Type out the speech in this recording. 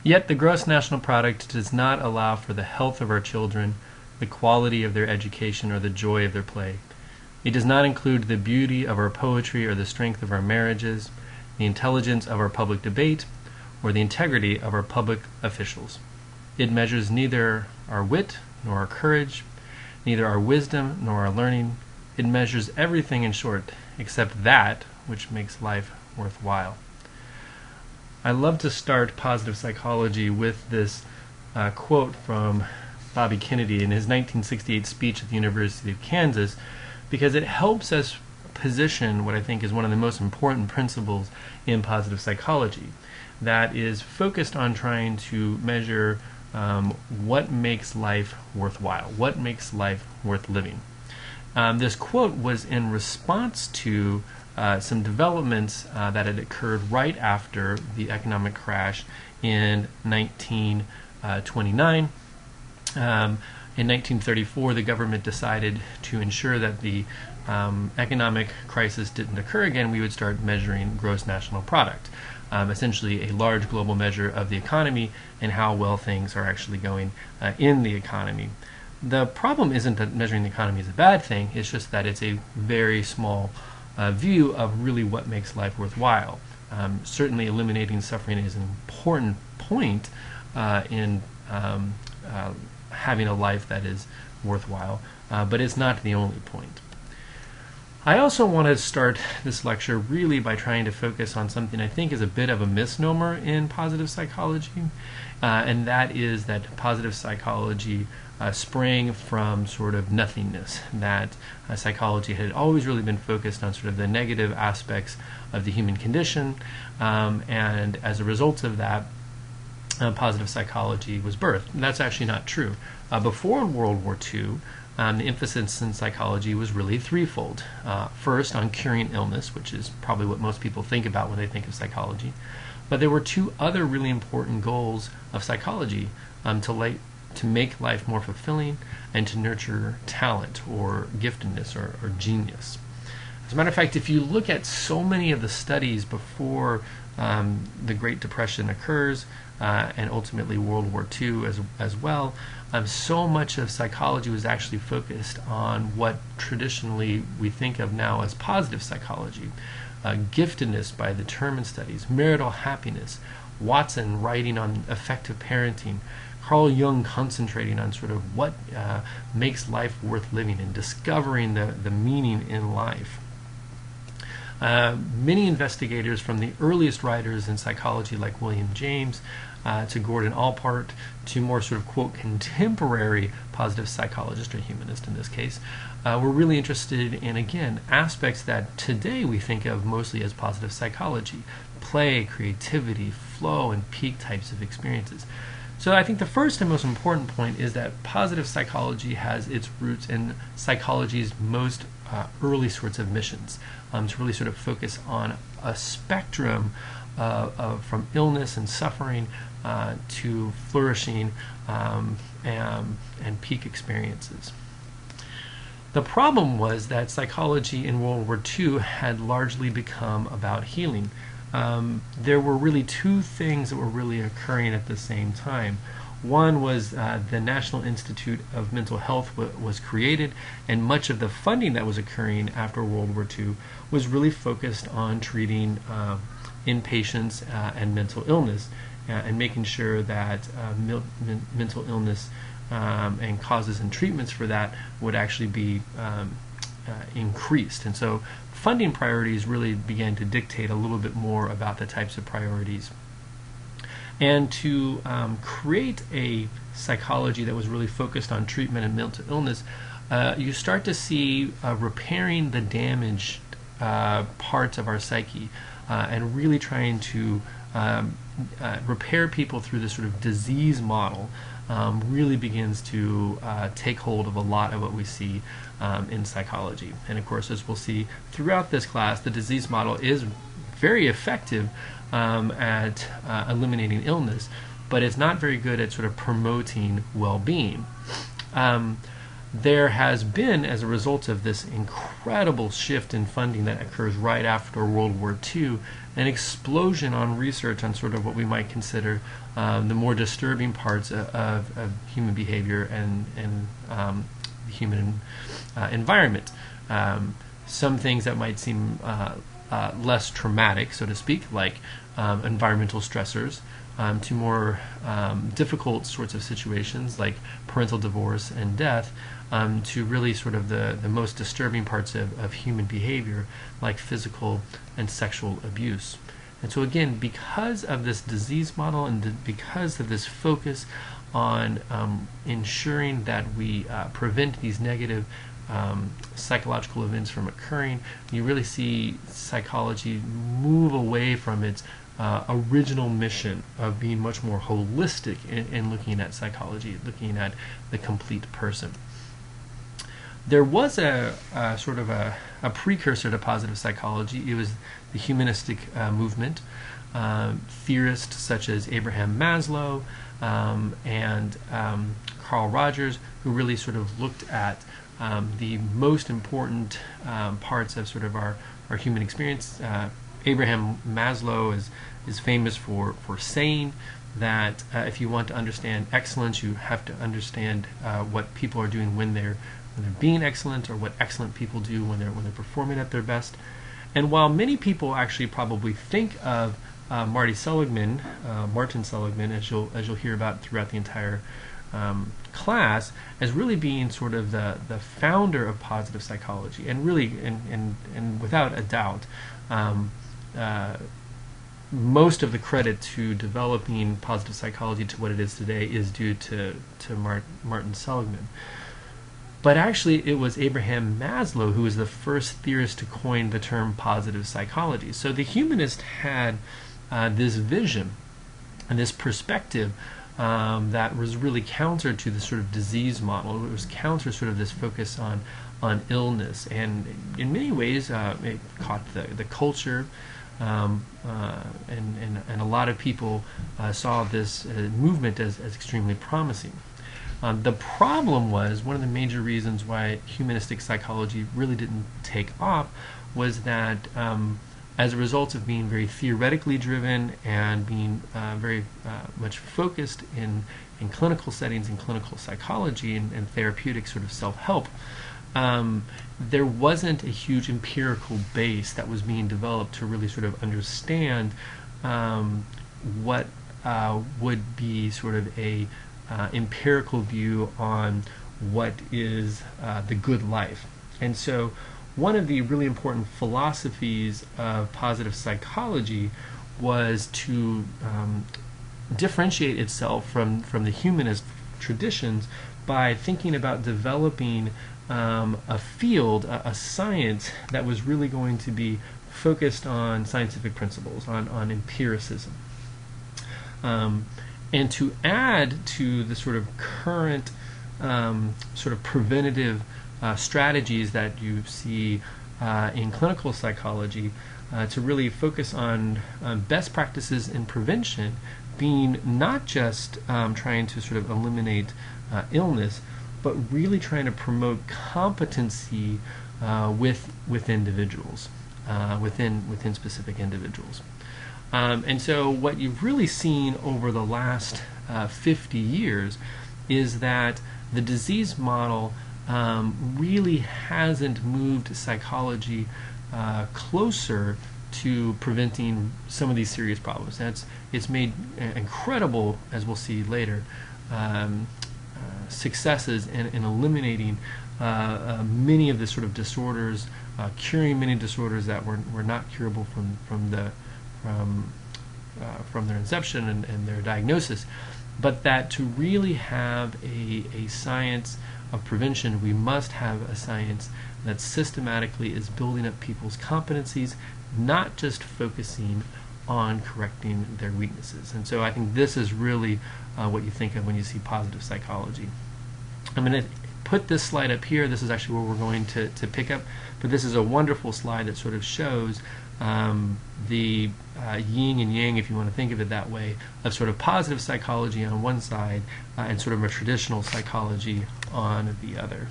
Yet the gross national product does not allow for the health of our children, the quality of their education, or the joy of their play. It does not include the beauty of our poetry or the strength of our marriages, the intelligence of our public debate, or the integrity of our public officials. It measures neither our wit nor our courage, neither our wisdom nor our learning. It measures everything, in short, except that which makes life worthwhile. I love to start positive psychology with this quote from Bobby Kennedy in his 1968 speech at the University of Kansas, because it helps us position what I think is one of the most important principles in positive psychology, that is focused on trying to measure what makes life worthwhile, what makes life worth living. This quote was in response to some developments that had occurred right after the economic crash in 1929. In 1934, the government decided to ensure that the economic crisis didn't occur again. We would start measuring gross national product, essentially a large global measure of the economy and how well things are actually going in the economy. The problem isn't that measuring the economy is a bad thing, it's just that it's a very small view of really what makes life worthwhile. Certainly eliminating suffering is an important point in having a life that is worthwhile, but it's not the only point. I also want to start this lecture really by trying to focus on something I think is a bit of a misnomer in positive psychology, and that is that positive psychology sprang from sort of nothingness, that psychology had always really been focused on sort of the negative aspects of the human condition, and as a result of that, positive psychology was birthed. And that's actually not true. Before World War II, the emphasis in psychology was really threefold. First, on curing illness, which is probably what most people think about when they think of psychology. But there were two other really important goals of psychology, to make life more fulfilling and to nurture talent or giftedness or genius. As a matter of fact, if you look at so many of the studies before the Great Depression occurs, and ultimately World War II as well, so much of psychology was actually focused on what traditionally we think of now as positive psychology. Giftedness by the Terman studies, marital happiness, Watson writing on effective parenting, Carl Jung concentrating on sort of what makes life worth living and discovering the meaning in life. Many investigators, from the earliest writers in psychology like William James to Gordon Allport to more sort of, quote, contemporary positive psychologist or humanist in this case, were really interested in, again, aspects that today we think of mostly as positive psychology: play, creativity, flow, and peak types of experiences. So I think the first and most important point is that positive psychology has its roots in psychology's most early sorts of missions, to really sort of focus on a spectrum from illness and suffering to flourishing and peak experiences. The problem was that psychology in World War II had largely become about healing. There were really two things that were really occurring at the same time. One was the National Institute of Mental Health was created, and much of the funding that was occurring after World War II was really focused on treating inpatients and mental illness, and making sure that mental illness and causes and treatments for that would actually be increased. And so funding priorities really began to dictate a little bit more about the types of priorities. And to create a psychology that was really focused on treatment and mental illness, you start to see repairing the damaged parts of our psyche and really trying to repair people through this sort of disease model really begins to take hold of a lot of what we see in psychology. And of course, as we'll see throughout this class, the disease model is very effective at eliminating illness, but it's not very good at sort of promoting well-being. there has been, as a result of this incredible shift in funding that occurs right after World War II, an explosion on research on sort of what we might consider the more disturbing parts of human behavior and the human environment. Some things that might seem less traumatic, so to speak, like environmental stressors, to more difficult sorts of situations like parental divorce and death, to really sort of the most disturbing parts of human behavior like physical and sexual abuse. And so again, because of this disease model and because of this focus on ensuring that we prevent these negative psychological events from occurring, you really see psychology move away from its original mission of being much more holistic in looking at psychology, looking at the complete person. There was a sort of a precursor to positive psychology. It was the humanistic movement. Theorists such as Abraham Maslow and Carl Rogers, who really sort of looked at the most important parts of sort of our human experience. Abraham Maslow is famous for saying that if you want to understand excellence, you have to understand what people are doing when they're being excellent, or what excellent people do when they're performing at their best. And while many people actually probably think of Martin Seligman, as you'll hear about throughout the entire class, as really being sort of the founder of positive psychology, and really and without a doubt, most of the credit to developing positive psychology to what it is today is due to Martin Seligman. But actually, it was Abraham Maslow who was the first theorist to coin the term positive psychology. So the humanist had this vision and this perspective that was really counter to the sort of disease model. It was counter sort of this focus on illness, and in many ways it caught the culture, and a lot of people saw this movement as extremely promising. The problem was, one of the major reasons why humanistic psychology really didn't take off was that as a result of being very theoretically driven and being very much focused in clinical settings, in clinical psychology and therapeutic sort of self-help, there wasn't a huge empirical base that was being developed to really sort of understand what would be sort of a empirical view on what is the good life. And so one of the really important philosophies of positive psychology was to differentiate itself from the humanist traditions by thinking about developing a field, a science that was really going to be focused on scientific principles, on empiricism. And to add to the sort of current sort of preventative strategies that you see in clinical psychology, to really focus on best practices in prevention, being not just trying to sort of eliminate illness, but really trying to promote competency with individuals, within specific individuals. And so what you've really seen over the last 50 years is that the disease model really hasn't moved psychology closer to preventing some of these serious problems. It's made incredible, as we'll see later, successes in eliminating many of the sort of disorders, curing many disorders that were not curable from their inception and their diagnosis. But that to really have a science of prevention, we must have a science that systematically is building up people's competencies, not just focusing on correcting their weaknesses. And so I think this is really what you think of when you see positive psychology. I'm going to put this slide up here. This is actually where we're going to pick up, but this is a wonderful slide that sort of shows the yin and yang, if you want to think of it that way, of sort of positive psychology on one side and sort of a traditional psychology on the other.